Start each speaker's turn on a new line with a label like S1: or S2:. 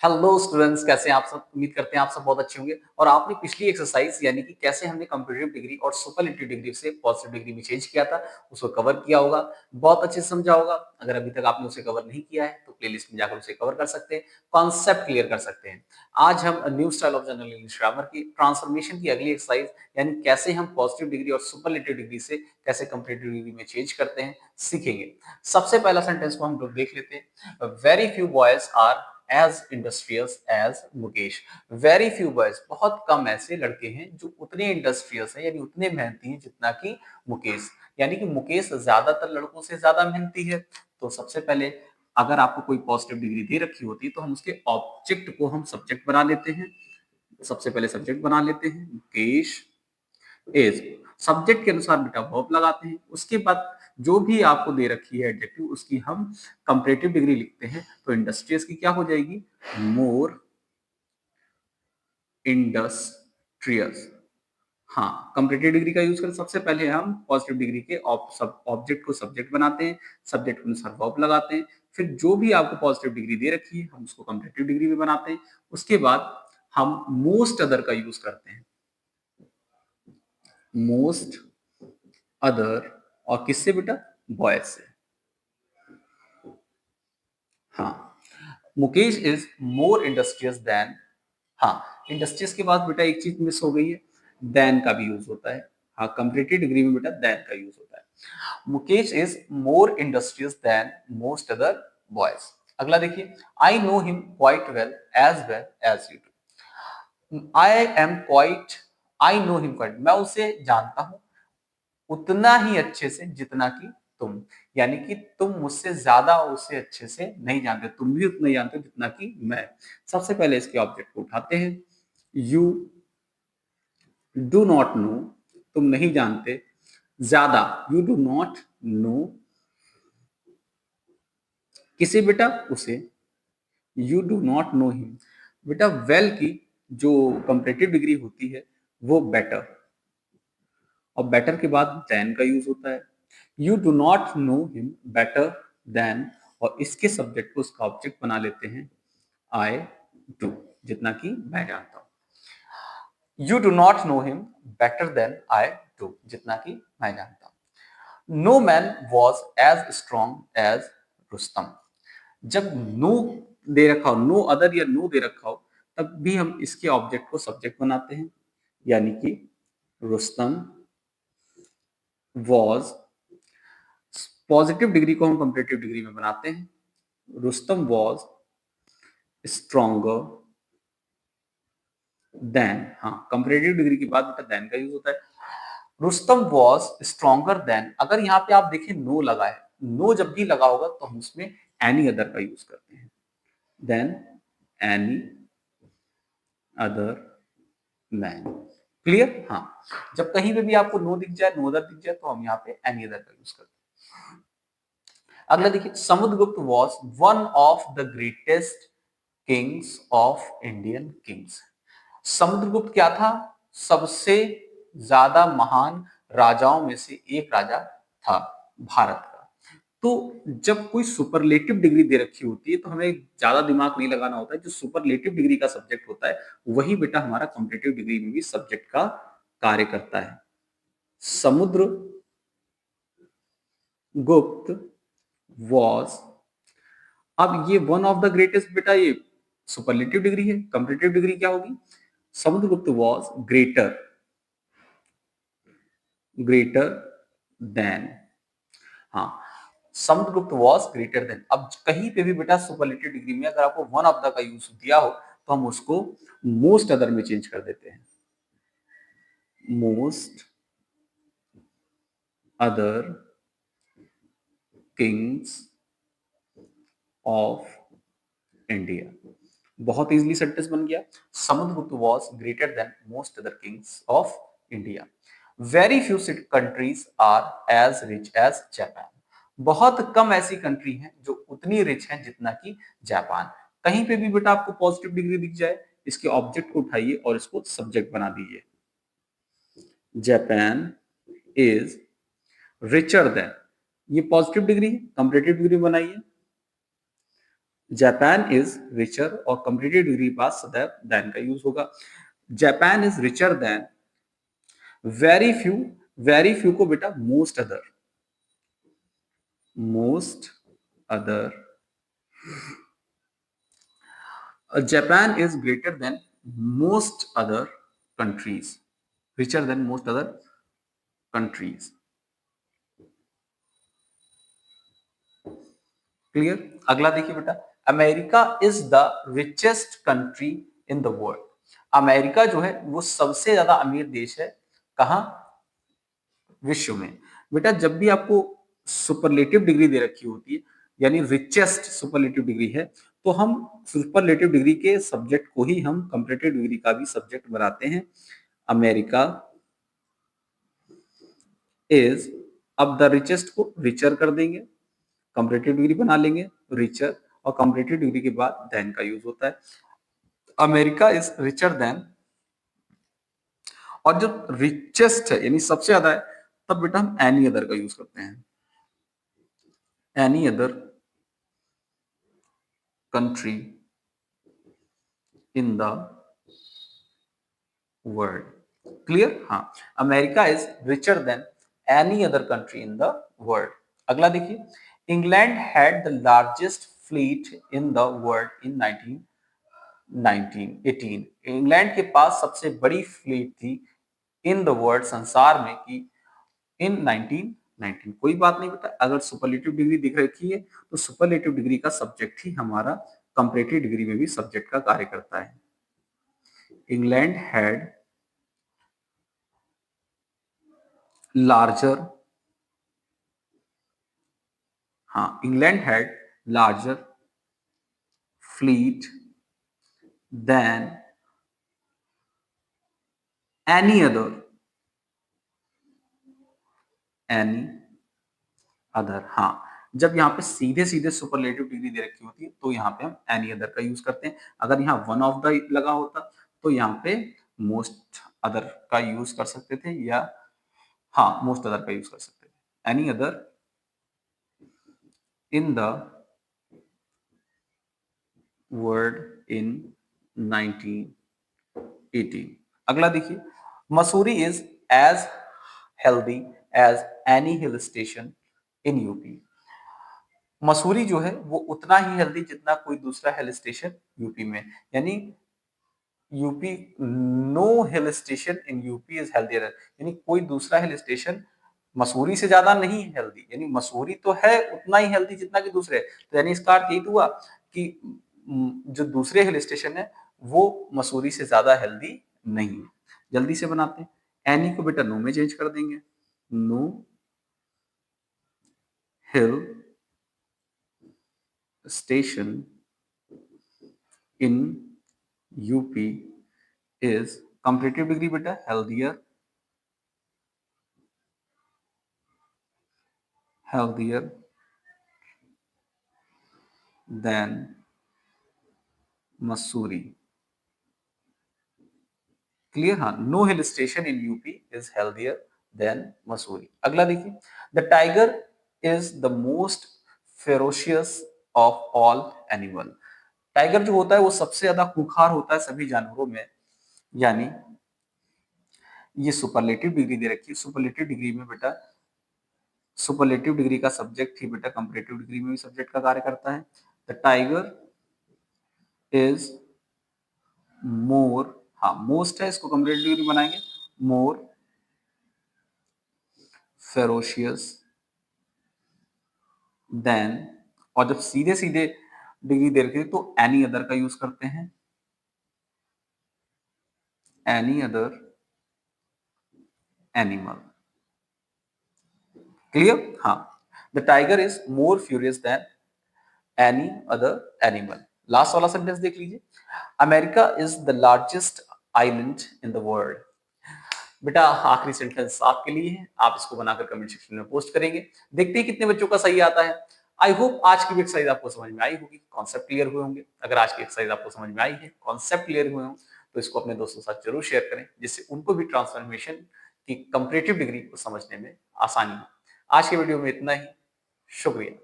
S1: Hello students, कैसे हैं आप सब? उम्मीद करते हैं आप सब बहुत अच्छे होंगे। और आपने पिछली एक्सरसाइज यानी कि कैसे हमने कंपैरेटिव डिग्री और सुपरलेटिव डिग्री से पॉजिटिव डिग्री में चेंज किया था, उसको कवर किया होगा, बहुत अच्छे से समझा होगा। अगर अभी तक आपने उसे कवर नहीं किया है तो प्लेलिस्ट में जाकर उसे कवर कर सकते हैं, कॉन्सेप्ट क्लियर कर सकते हैं। आज हम new style of general English grammar की ट्रांसफॉर्मेशन की अगली एक्सरसाइज यानी कैसे हम पॉजिटिव डिग्री और सुपरलेटिव डिग्री से कैसे कंपैरेटिव डिग्री में चेंज करते हैं सीखेंगे। सबसे पहला सेंटेंस को हम लोग देख लेते हैं। Very few boys are as industrious as Mukesh. Very few boys, बहुत कम ऐसे लड़के हैं जो उतने इंडस्ट्रियस हैं यानी उतने मेहनती हैं जितना कि मुकेश। यानी कि मुकेश ज्यादातर लड़कों से ज्यादा मेहनती है। तो सबसे पहले अगर आपको कोई पॉजिटिव डिग्री दे रखी होती है तो हम उसके ऑब्जेक्ट को हम सब्जेक्ट बना लेते हैं। सबसे पहले सब्जेक्ट बना लेते हैं मुकेश इज। सब्जेक्ट के अनुसार बेटा वर्ब लगाते हैं। उसके बाद जो भी आपको दे रखी है एडजेक्टिव उसकी हम कंपैरेटिव डिग्री लिखते हैं। तो इंडस्ट्रियस की क्या हो जाएगी? मोर इंडस्ट्रियस। हाँ, कंपैरेटिव डिग्री का यूज करें। सबसे पहले हम पॉजिटिव डिग्री के ऑब्जेक्ट को सब्जेक्ट बनाते हैं, सब्जेक्ट के अनुसार वर्ब लगाते हैं। फिर जो भी आपको पॉजिटिव डिग्री दे रखी है हम उसको कंपैरेटिव डिग्री में बनाते हैं। उसके बाद हम मोस्ट अदर का यूज करते हैं। मोस्ट अदर, और किससे बेटा? बॉयज से। हाँ, Mukesh is more industrious than. हाँ, इंडस्ट्रियस के बाद बेटा एक चीज मिस हो गई है, देन का भी यूज होता है। हाँ, कंपैरेटिव डिग्री में बेटा देन का यूज होता है। Mukesh is more industrious than most other boys. अगला देखिए, I know him quite well as you do. I am quite, I know him quite, मैं उसे जानता हूं उतना ही अच्छे से जितना कि तुम। यानी कि तुम मुझसे ज्यादा उसे अच्छे से नहीं जानते, तुम भी उतना ही जानते हो जितना कि मैं। सबसे पहले इसके ऑब्जेक्ट को उठाते हैं। यू डू नॉट नो, तुम नहीं जानते ज्यादा। यू डू नॉट नो किसे बेटा? उसे। You do not know him, बेटा वेल की जो कंपैरेटिव डिग्री होती है वो बेटर, और बेटर के बाद देन का यूज होता है। You do not know him better then, और इसके सब्जेक्ट को उसका ऑब्जेक्ट बना लेते हैं आई डू, जितना कि मैं जानता हूं। You do not know him better than I do, जितना कि मैं जानता हूं। No man was as strong as Rustam. जब नो दे रखा हो, नो अदर या नो दे रखा हो, तब भी हम इसके ऑब्जेक्ट को सब्जेक्ट बनाते हैं। यानी कि रुस्तम वॉज, पॉजिटिव डिग्री को हम कंपैरेटिव डिग्री में बनाते हैं। Rustam was stronger than. हाँ, कंपैरेटिव डिग्री के बाद बेटा देन का यूज होता है। रुस्तम वॉज स्ट्रॉन्गर देन, अगर यहाँ पे आप देखें नो लगा है, नो जब भी लगा होगा तो हम उसमें एनी अदर का यूज करते हैं। Than any other man. Clear? हाँ, जब कहीं पे भी आपको नो दिख जाए, नो अदर दिख जाए, तो हम यहाँ पे एनी अदर का यूज करते हैं। अगला देखिए, Samudragupta was one of the greatest Kings of Indian Kings. Samudragupta क्या था? सबसे ज्यादा महान राजाओं में से एक राजा था भारत का। तो जब कोई सुपरलेटिव डिग्री दे रखी होती है तो हमें ज्यादा दिमाग नहीं लगाना होता है। जो सुपरलेटिव डिग्री का सब्जेक्ट होता है वही बेटा हमारा कंपैरेटिव डिग्री में भी सब्जेक्ट का कार्य करता है। समुद्र गुप्त वॉज, अब ये वन ऑफ द ग्रेटेस्ट बेटा ये सुपरलेटिव डिग्री है। कंपैरेटिव डिग्री क्या होगी? Samudragupta was greater, greater than. हाँ, समुद्रगुप्त वॉज ग्रेटर देन। अब कहीं पे भी बेटा सुपरलेटिव डिग्री में अगर आपको वन ऑफ द का यूज दिया हो तो हम उसको मोस्ट अदर में चेंज कर देते हैं। Most other kings of India. बहुत इजीली सेंटेंस बन गया। Samudragupta was greater than most other kings of India. Very few countries are as rich as Japan. बहुत कम ऐसी कंट्री हैं जो उतनी रिच हैं जितना कि जापान। कहीं पे भी बेटा आपको पॉजिटिव डिग्री दिख जाए, इसके ऑब्जेक्ट को उठाइए और इसको सब्जेक्ट बना दीजिए। जापान इज रिचर देन, ये पॉजिटिव डिग्री है, कंपैरेटिव डिग्री बनाइए। जापान इज रिचर और कंपेटिटिव डिग्री के बाद सदैव देन का यूज होगा। Japan is richer than very few, very few को बेटा most other, most other. Japan is greater than most other countries, richer than most other countries। Clear. अगला देखिए बेटा, America is the richest country in the world. America जो है वो सबसे ज्यादा अमीर देश है, कहां? विश्व में। बेटा जब भी आपको सुपरलेटिव डिग्री दे रखी होती है, यानी रिचेस्ट सुपरलेटिव डिग्री है, तो हम सुपरलेटिव डिग्री के सब्जेक्ट को ही हम कंपैरेटिव डिग्री का भी सब्जेक्ट बनाते हैं। अमेरिका इज, अब द रिचेस्ट को रिचर कर देंगे, कंपैरेटिव डिग्री बना लेंगे रिचर, और कंपैरेटिव डिग्री के बाद देन का यूज होता है। अमेरिका इज रिचर देन, और जब रिचेस्ट है यानी सबसे ज्यादा है, तब बेटा हम एनी अदर का यूज करते हैं। Any other country in the world. Clear. हाँ, America is richer than any other country in the world. अगला देखिए, England had the largest fleet in the world in 1918। England के पास सबसे बड़ी फ्लीट थी इन द वर्ल्ड, संसार में, की इन 1919। कोई बात नहीं बेटा, अगर सुपरलेटिव डिग्री दिख रखी है तो सुपरलेटिव डिग्री का सब्जेक्ट ही हमारा कंपैरेटिव डिग्री में भी सब्जेक्ट का कार्य करता है। इंग्लैंड हैड लार्जर, हाँ, England had larger fleet than any other, any other. हाँ, जब यहाँ पे सीधे सीधे सुपरलेटिव डिग्री दे रखी होती है तो यहाँ पे हम एनी अदर का यूज करते हैं। अगर यहाँ वन ऑफ द लगा होता तो यहाँ पे मोस्ट अदर का यूज कर सकते थे, या हाँ मोस्ट अदर का यूज कर सकते थे। Any other in the world in 1918। अगला देखिए, Mussoorie is as healthy as any hill station in UP. Mussoorie जो है वो उतना ही हेल्दी जितना कोई दूसरा हिल स्टेशन यूपी में, यानी UP, no hill station in UP is healthier, यानी कोई दूसरा हिल स्टेशन मसूरी से ज्यादा नहीं हेल्दी, यानी मसूरी तो है उतना ही हेल्दी जितना कि दूसरे। तो यानी इसका अर्थ ये हुआ कि जो दूसरे हिल स्टेशन है वो मसूरी से ज्यादा हेल्दी नहीं है। जल्दी से बनाते हैं, एनी को बेटा नो में चेंज कर देंगे, no hill station in UP is comparative degree बेटा healthier, healthier than Mussoorie. Clear. हाँ, no hill station in UP is healthier than Mussoorie. अगला देखिए, the tiger is the most ferocious of all animal. Tiger जो होता है वो सबसे ज्यादा खूंखार होता है सभी जानवरों में, यानी ये सुपरलेटिव डिग्री दे रखी है। सुपरलेटिव डिग्री में बेटा, सुपरलेटिव डिग्री का सब्जेक्ट ही बेटा कंपैरेटिव डिग्री में भी सब्जेक्ट का कार्य करता है। द टाइगर इज मोर, हाँ मोस्ट है, इसको कंपैरेटिव डिग्री बनाएंगे, मोर फेरोशियस देन, और जब सीधे सीधे डिग्री दे रखी है तो एनी अदर का यूज करते हैं, एनी अदर एनिमल। क्लियर। हाँ, the tiger is more furious than any other animal. Last वाला सेंटेंस देख लीजिए, America is the largest island in the world. बेटा आखिरी सेंटेंस आपके लिए है, आप इसको बनाकर कमेंट सेक्शन में पोस्ट करेंगे। देखते हैं कितने बच्चों का सही आता है। आई होप आज की भी एक्सरसाइज आपको समझ में आई होगी, कॉन्सेप्ट क्लियर हुए होंगे। अगर आज की एक्सरसाइज आपको समझ में आई है, कॉन्सेप्ट क्लियर हुए हो, तो इसको अपने दोस्तों के साथ जरूर शेयर करें, जिससे उनको भी ट्रांसफॉर्मेशन की कंपैरेटिव डिग्री को समझने में आसानी हो। आज के वीडियो में इतना ही, शुक्रिया।